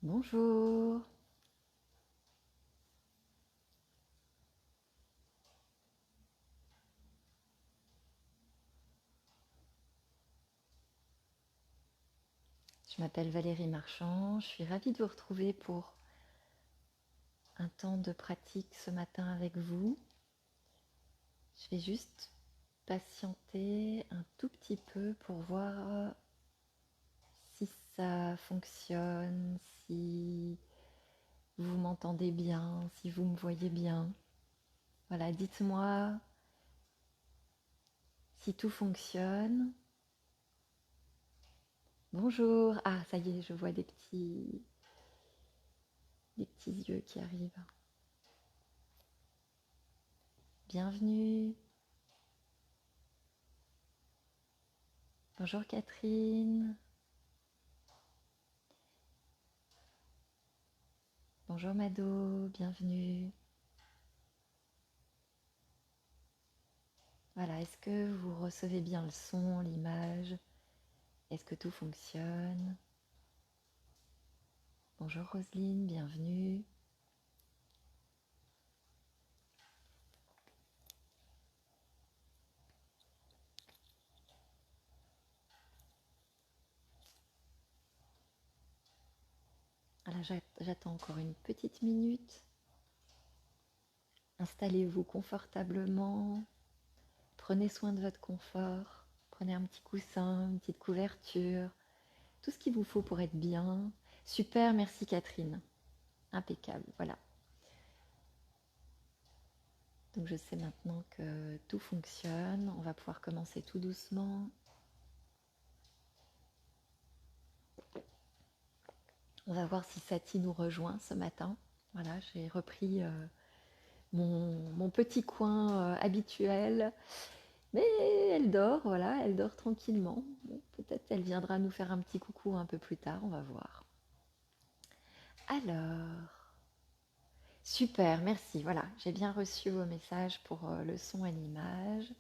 Bonjour, je m'appelle Valérie Marchand, je suis ravie de vous retrouver pour un temps de pratique ce matin avec vous. Je vais juste patienter un tout petit peu pour voir si ça fonctionne, si vous m'entendez bien, si vous me voyez bien. Voilà, dites-moi si tout fonctionne. Bonjour, ah ça y est, je vois des petits yeux qui arrivent. Bienvenue. Bonjour Catherine. Bonjour Mado, bienvenue. Voilà, est-ce que vous recevez bien le son, l'image? Est-ce que tout fonctionne? Bonjour Roselyne, bienvenue. Voilà, j'attends encore une petite minute. Installez-vous confortablement. Prenez soin de votre confort. Prenez un petit coussin, une petite couverture. Tout ce qu'il vous faut pour être bien. Super, merci Catherine. Impeccable, voilà. Donc je sais maintenant que tout fonctionne. On va pouvoir commencer tout doucement. On va voir si Satie nous rejoint ce matin. Voilà, j'ai repris mon petit coin habituel. Mais elle dort, voilà, elle dort tranquillement. Bon, peut-être elle viendra nous faire un petit coucou un peu plus tard, on va voir. Alors, super, merci. Voilà, j'ai bien reçu vos messages pour le son et l'image.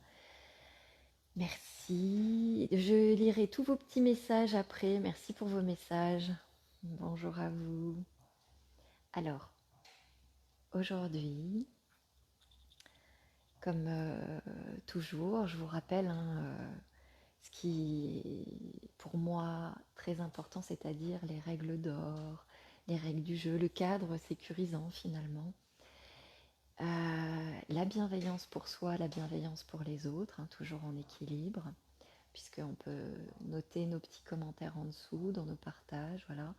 Merci. Je lirai tous vos petits messages après. Merci pour vos messages. Bonjour à vous. Alors, aujourd'hui, comme toujours, je vous rappelle ce qui est pour moi très important, c'est-à-dire les règles d'or, les règles du jeu, le cadre sécurisant finalement. La bienveillance pour soi, la bienveillance pour les autres, toujours en équilibre, puisqu'on peut noter nos petits commentaires en dessous, dans nos partages, voilà.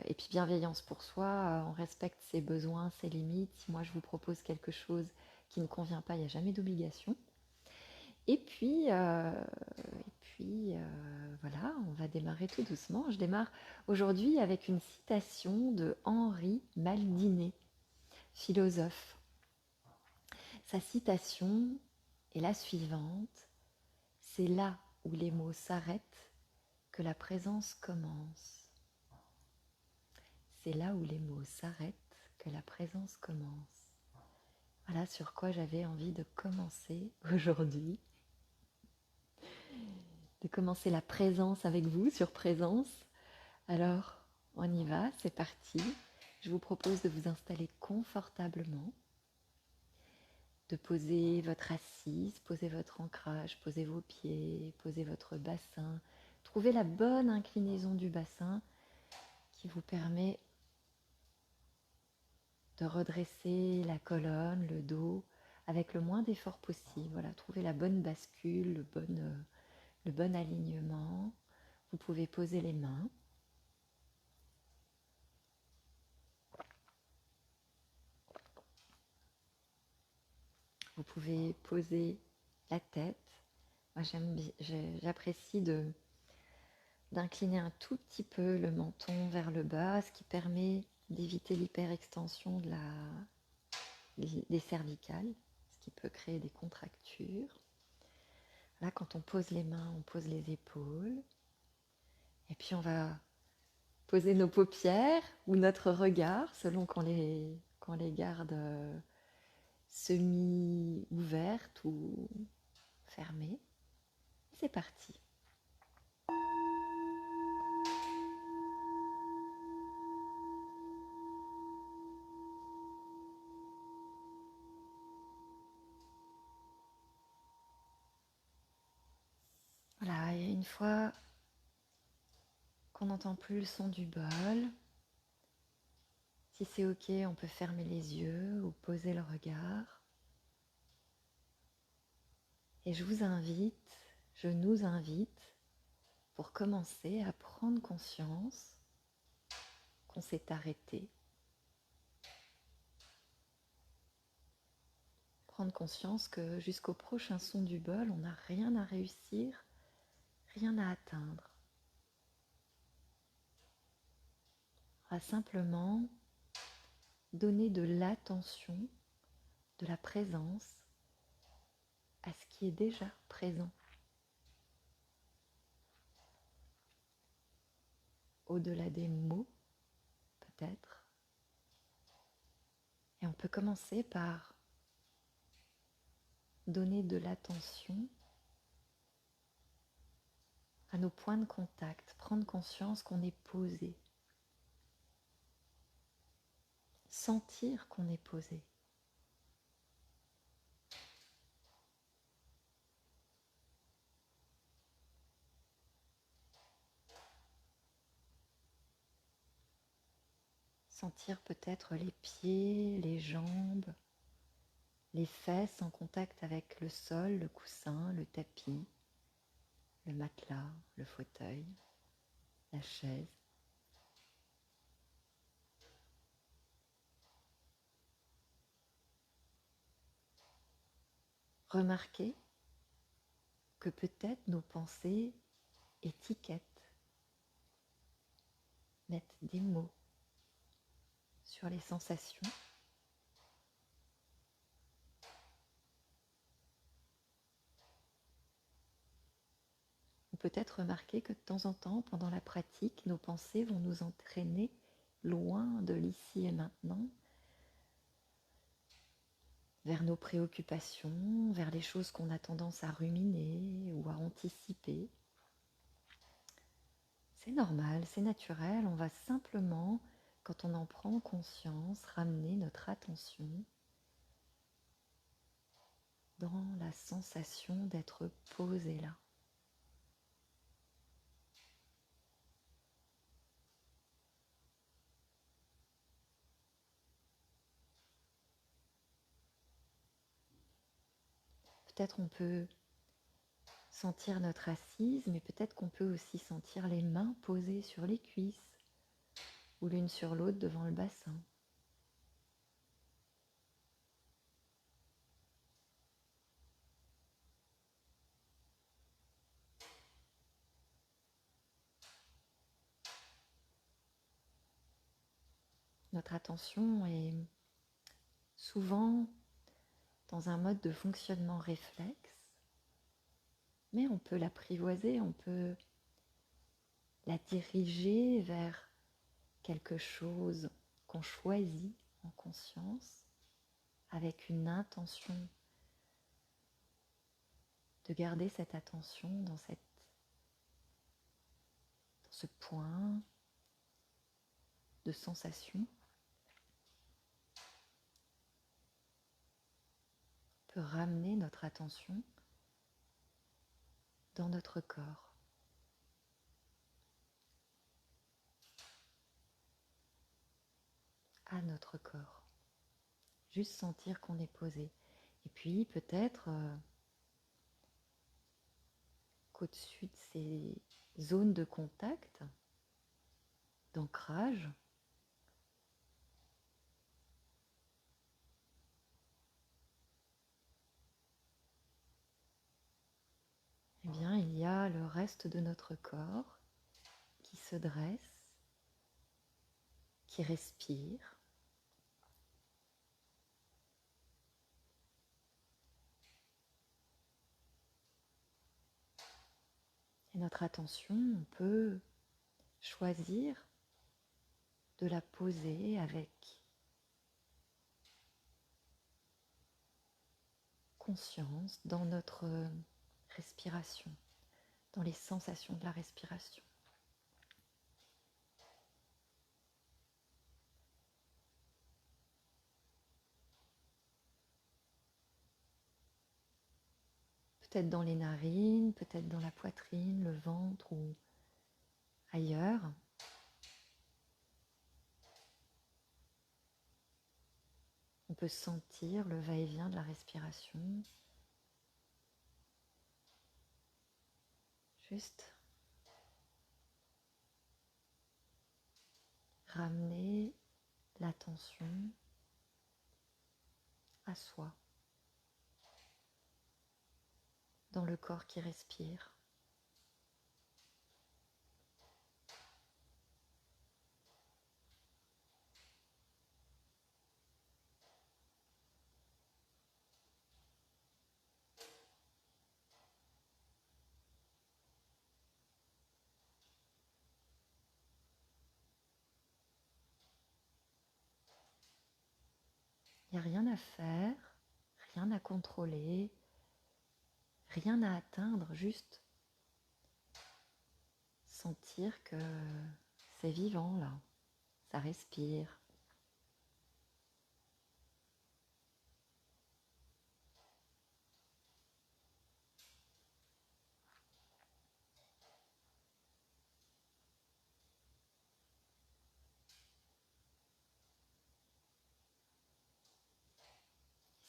Et puis bienveillance pour soi, on respecte ses besoins, ses limites. Si moi je vous propose quelque chose qui ne convient pas, il n'y a jamais d'obligation. Et puis, voilà, on va démarrer tout doucement. Je démarre aujourd'hui avec une citation de Henri Maldinet, philosophe. Sa citation est la suivante: c'est là où les mots s'arrêtent que la présence commence. C'est là où les mots s'arrêtent que la présence commence. Voilà sur quoi j'avais envie de commencer aujourd'hui, de commencer la présence avec vous sur présence. Alors, on y va, c'est parti. Je vous propose de vous installer confortablement, de poser votre assise, poser votre ancrage, poser vos pieds, poser votre bassin. Trouvez la bonne inclinaison du bassin qui vous permet de redresser la colonne, le dos, avec le moins d'effort possible. Voilà, trouvez la bonne bascule, le bon alignement. Vous pouvez poser les mains. Vous pouvez poser la tête. Moi, j'apprécie d'incliner un tout petit peu le menton vers le bas, ce qui permet d'éviter l'hyperextension des cervicales, ce qui peut créer des contractures. Là, quand on pose les mains, on pose les épaules. Et puis, on va poser nos paupières ou notre regard, selon qu'on les garde semi-ouvertes ou fermées. C'est parti. Voilà, et une fois qu'on n'entend plus le son du bol, si c'est ok, on peut fermer les yeux ou poser le regard. Et je nous invite, pour commencer à prendre conscience qu'on s'est arrêté. Prendre conscience que jusqu'au prochain son du bol, on n'a rien à réussir, rien à atteindre. On va simplement donner de l'attention, de la présence à ce qui est déjà présent. Au-delà des mots, peut-être. Et on peut commencer par donner de l'attention à nos points de contact, prendre conscience qu'on est posé, sentir qu'on est posé. Sentir peut-être les pieds, les jambes, les fesses en contact avec le sol, le coussin, le tapis, le matelas, le fauteuil, la chaise. Remarquez que peut-être nos pensées étiquettent, mettent des mots sur les sensations. Ou peut-être remarquer que de temps en temps, pendant la pratique, nos pensées vont nous entraîner loin de l'ici et maintenant, vers nos préoccupations, vers les choses qu'on a tendance à ruminer ou à anticiper. C'est normal, c'est naturel, on va simplement, quand on en prend conscience, ramener notre attention dans la sensation d'être posé là. Peut-être on peut sentir notre assise, mais peut-être qu'on peut aussi sentir les mains posées sur les cuisses ou l'une sur l'autre devant le bassin. Notre attention est souvent dans un mode de fonctionnement réflexe, mais on peut l'apprivoiser, on peut la diriger vers quelque chose qu'on choisit en conscience avec une intention de garder cette attention dans ce point de sensation. On peut ramener notre attention dans notre corps. À notre corps. Juste sentir qu'on est posé. Et puis peut-être qu'au-dessus de ces zones de contact, d'ancrage, eh bien, il y a le reste de notre corps qui se dresse, qui respire. Et notre attention, on peut choisir de la poser avec conscience dans notre respiration, dans les sensations de la respiration. peut-être dans les narines, peut-être dans la poitrine, le ventre ou ailleurs. On peut sentir le va-et-vient de la respiration. Juste ramener l'attention à soi, dans le corps qui respire. Il n'y a rien à faire, rien à contrôler, rien à atteindre, juste sentir que c'est vivant là, ça respire.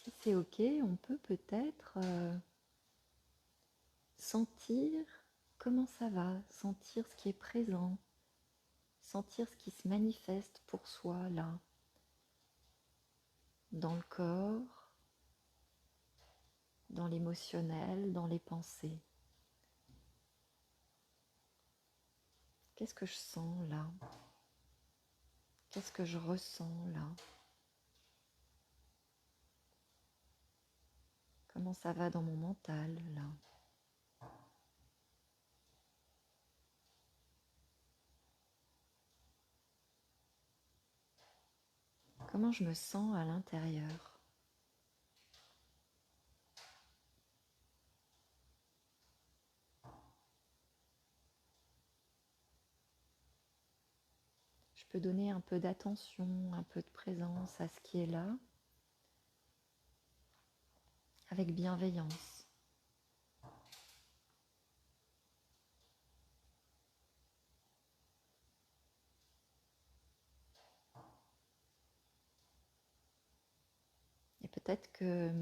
Si c'est ok, on peut peut-être sentir comment ça va, sentir ce qui est présent, sentir ce qui se manifeste pour soi là, dans le corps, dans l'émotionnel, dans les pensées. Qu'est-ce que je sens là? Qu'est-ce que je ressens là? Comment ça va dans mon mental là? Comment je me sens à l'intérieur? Je peux donner un peu d'attention, un peu de présence à ce qui est là, avec bienveillance. Et peut-être que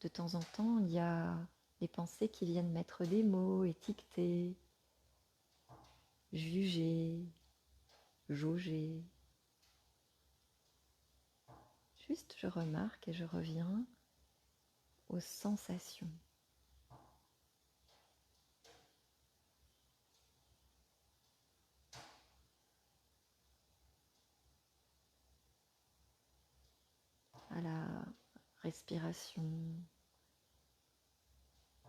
de temps en temps, il y a des pensées qui viennent mettre des mots, étiqueter, juger, jauger. Juste, je remarque et je reviens aux sensations. À la respiration,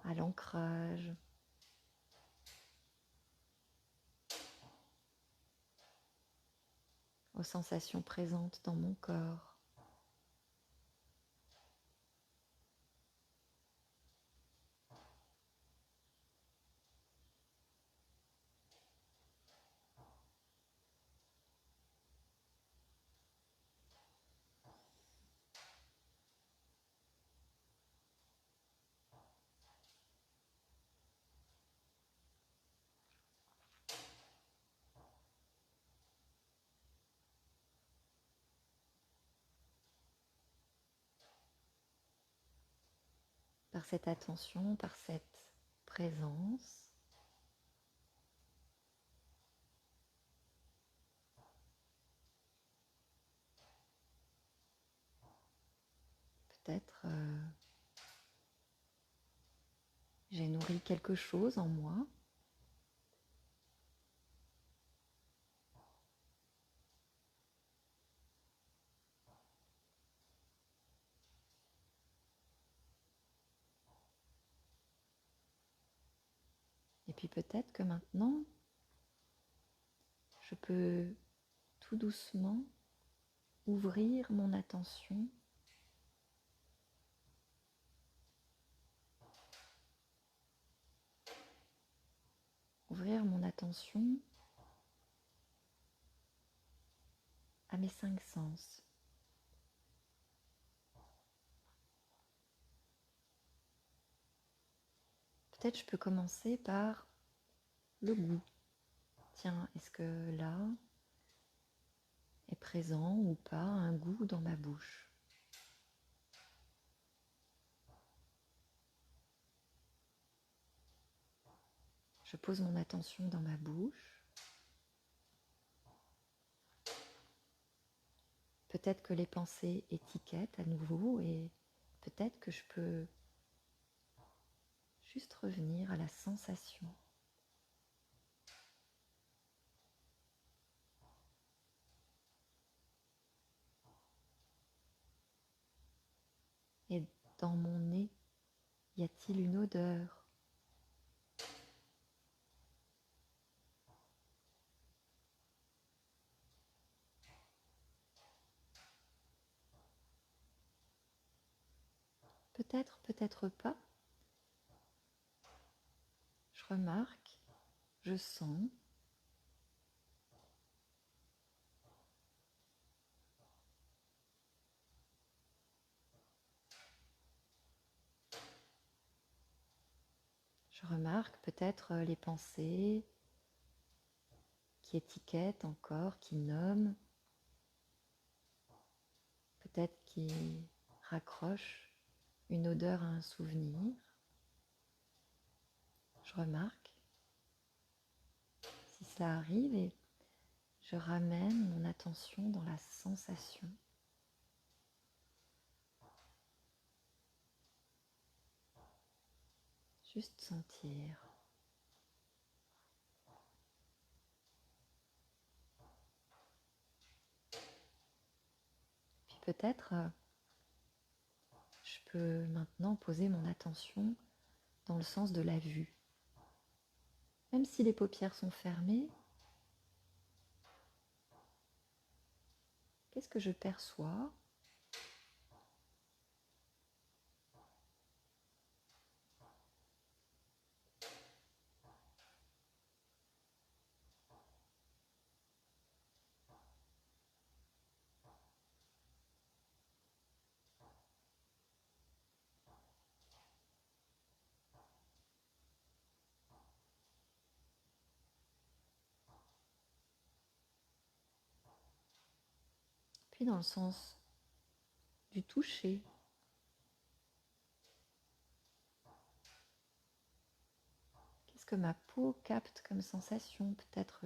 à l'ancrage, aux sensations présentes dans mon corps. Par cette attention, par cette présence, peut-être j'ai nourri quelque chose en moi. Et puis peut-être que maintenant, je peux tout doucement ouvrir mon attention à mes 5 sens. peut-être je peux commencer par le goût. Tiens, est-ce que là est présent ou pas un goût dans ma bouche? Je pose mon attention dans ma bouche. Peut-être que les pensées étiquettent à nouveau et peut-être que je peux juste revenir à la sensation. Et dans mon nez, y a-t-il une odeur? Peut-être, peut-être pas. Je remarque, je sens. Je remarque peut-être les pensées qui étiquettent encore, qui nomment, peut-être qui raccrochent une odeur à un souvenir. Je remarque si cela arrive et je ramène mon attention dans la sensation. Juste sentir. Puis peut-être je peux maintenant poser mon attention dans le sens de la vue. Même si les paupières sont fermées, qu'est-ce que je perçois ? Puis dans le sens du toucher. Qu'est-ce que ma peau capte comme sensation ? Peut-être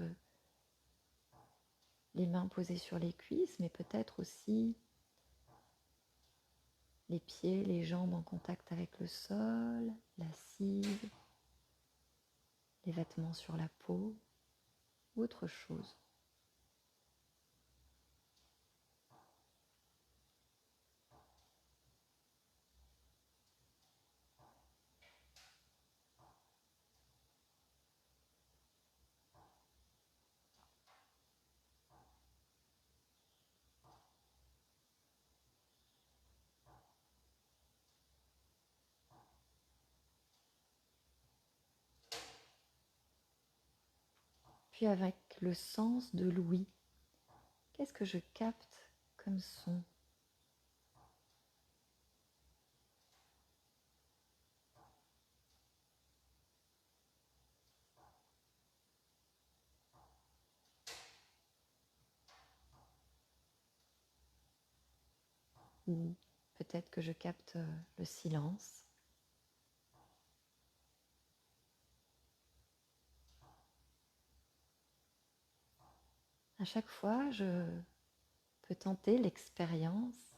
les mains posées sur les cuisses, mais peut-être aussi les pieds, les jambes en contact avec le sol, l'assise, les vêtements sur la peau, ou autre chose. Puis avec le sens de l'ouïe, qu'est-ce que je capte comme son ? Ou peut-être que je capte le silence. À chaque fois, je peux tenter l'expérience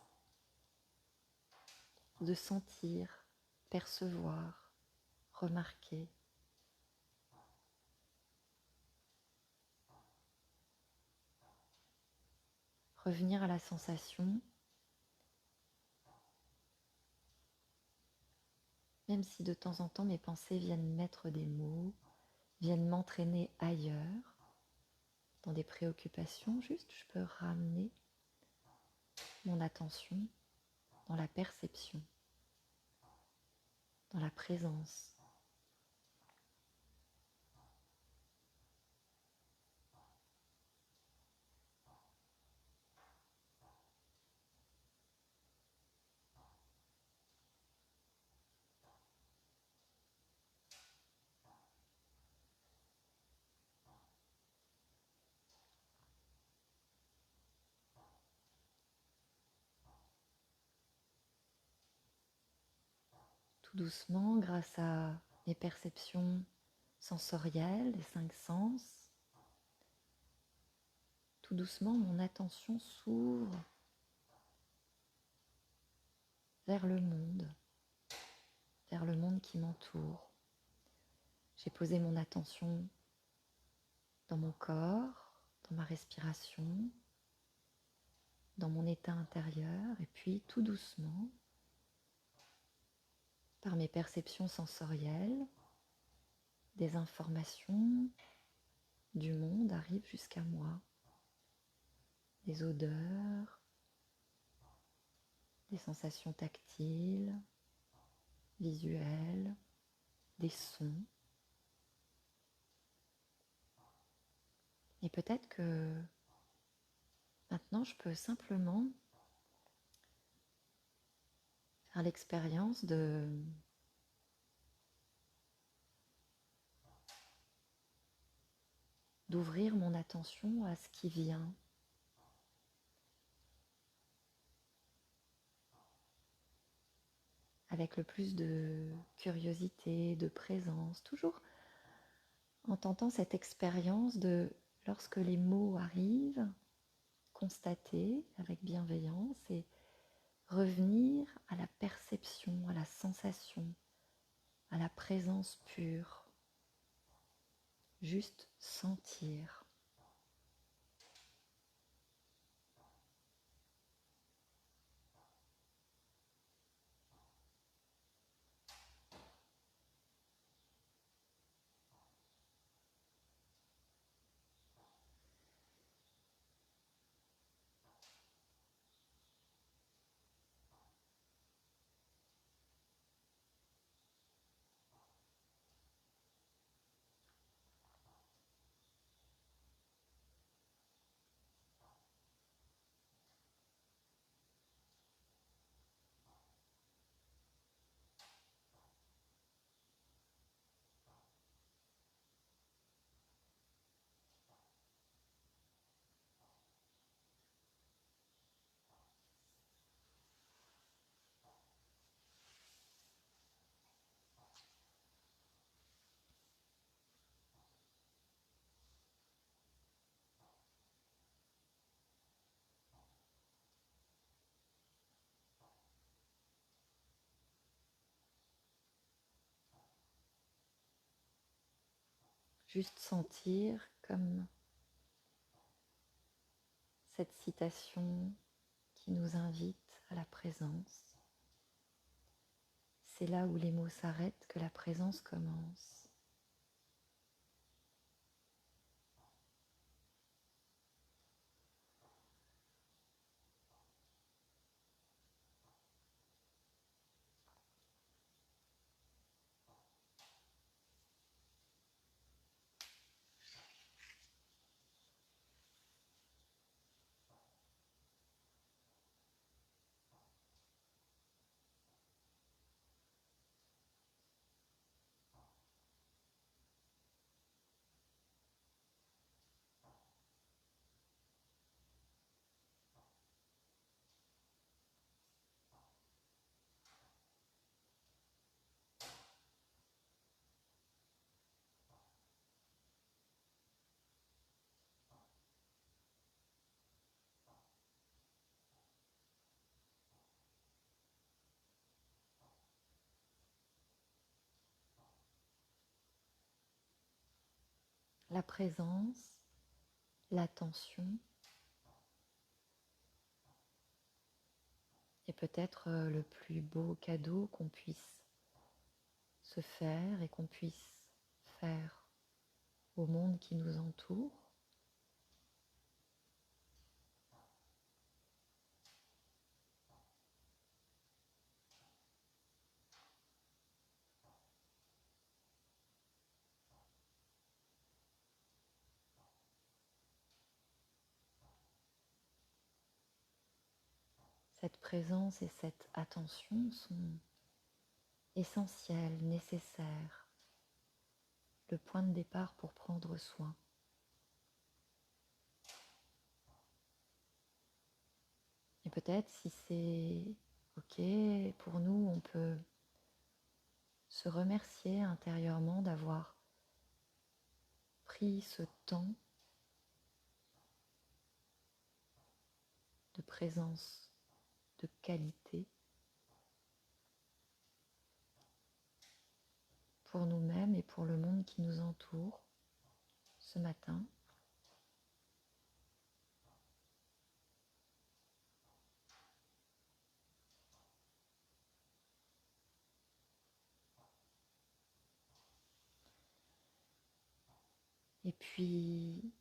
de sentir, percevoir, remarquer. Revenir à la sensation, même si de temps en temps mes pensées viennent mettre des mots, viennent m'entraîner ailleurs, dans des préoccupations, juste je peux ramener mon attention dans la perception, dans la présence. tout doucement, grâce à mes perceptions sensorielles, les 5 sens, tout doucement, mon attention s'ouvre vers le monde qui m'entoure. J'ai posé mon attention dans mon corps, dans ma respiration, dans mon état intérieur, et puis tout doucement, par mes perceptions sensorielles, des informations du monde arrivent jusqu'à moi, des odeurs, des sensations tactiles, visuelles, des sons. Et peut-être que maintenant je peux simplement faire l'expérience d'ouvrir mon attention à ce qui vient. Avec le plus de curiosité, de présence, toujours en tentant cette expérience de, lorsque les mots arrivent, constater avec bienveillance et revenir à la perception, à la sensation, à la présence pure, juste sentir. Juste sentir comme cette citation qui nous invite à la présence. C'est là où les mots s'arrêtent que la présence commence. La présence, l'attention est peut-être le plus beau cadeau qu'on puisse se faire et qu'on puisse faire au monde qui nous entoure. Cette présence et cette attention sont essentielles, nécessaires, le point de départ pour prendre soin. Et peut-être si c'est OK pour nous, on peut se remercier intérieurement d'avoir pris ce temps de présence de qualité pour nous-mêmes et pour le monde qui nous entoure ce matin. Et puis,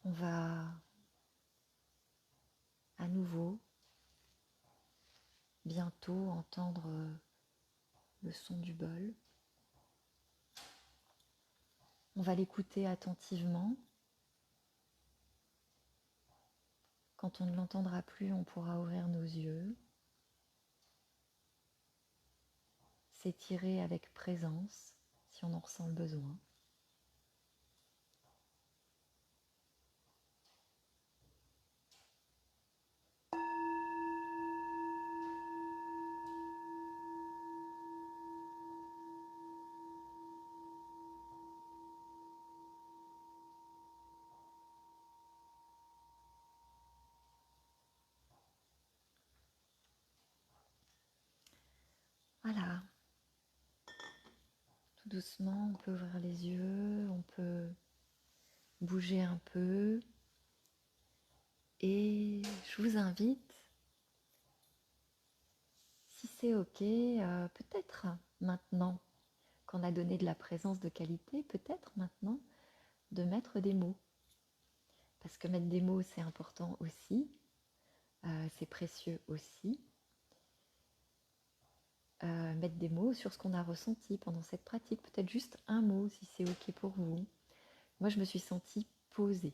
on va à nouveau bientôt entendre le son du bol. On va l'écouter attentivement. Quand on ne l'entendra plus, on pourra ouvrir nos yeux, s'étirer avec présence si on en ressent le besoin. Voilà. Tout doucement, on peut ouvrir les yeux, on peut bouger un peu. Et je vous invite, si c'est ok, peut-être maintenant qu'on a donné de la présence de qualité, peut-être maintenant de mettre des mots. Parce que mettre des mots, c'est important aussi, c'est précieux aussi. Mettre des mots sur ce qu'on a ressenti pendant cette pratique, peut-être juste un mot si c'est ok pour vous. Moi, je me suis sentie posée.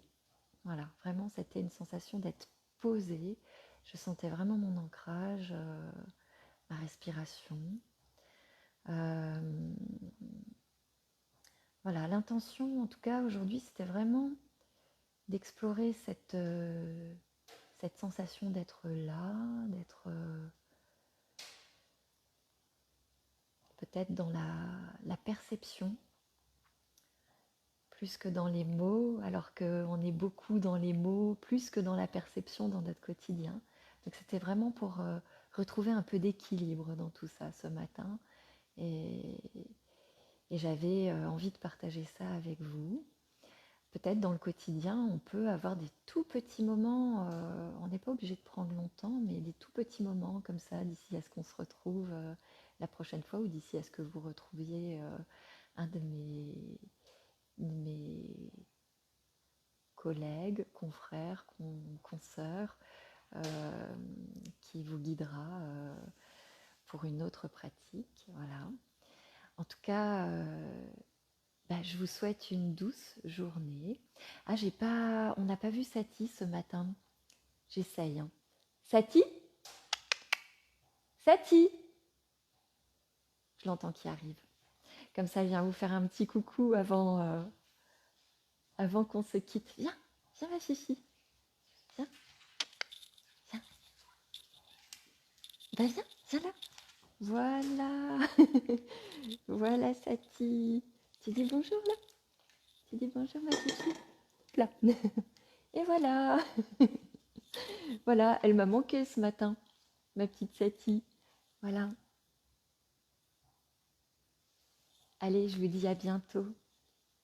Voilà, vraiment, c'était une sensation d'être posée. Je sentais vraiment mon ancrage, ma respiration. Voilà, l'intention, en tout cas, aujourd'hui, c'était vraiment d'explorer cette sensation d'être là, d'être peut-être dans la perception, plus que dans les mots, alors qu'on est beaucoup dans les mots, plus que dans la perception dans notre quotidien. Donc c'était vraiment pour retrouver un peu d'équilibre dans tout ça ce matin. Et j'avais envie de partager ça avec vous. Peut-être dans le quotidien, on peut avoir des tout petits moments, on n'est pas obligé de prendre longtemps, mais des tout petits moments comme ça, d'ici à ce qu'on se retrouve la prochaine fois, ou d'ici à ce que vous retrouviez un de mes collègues, confrères, consoeurs, qui vous guidera pour une autre pratique. Voilà. En tout cas, je vous souhaite une douce journée. Ah, on n'a pas vu Sati ce matin. J'essaye. Hein. Sati? Sati? Je l'entends qui arrive. Comme ça, viens vous faire un petit coucou avant qu'on se quitte. Viens, viens ma chichi. Viens, viens. Viens là. Voilà. Voilà Sati. Tu dis bonjour là? Tu dis bonjour ma chichi? Là. Et voilà. Voilà, elle m'a manqué ce matin, ma petite Sati. Voilà. Allez, je vous dis à bientôt.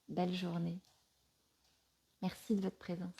Belle journée. Merci de votre présence.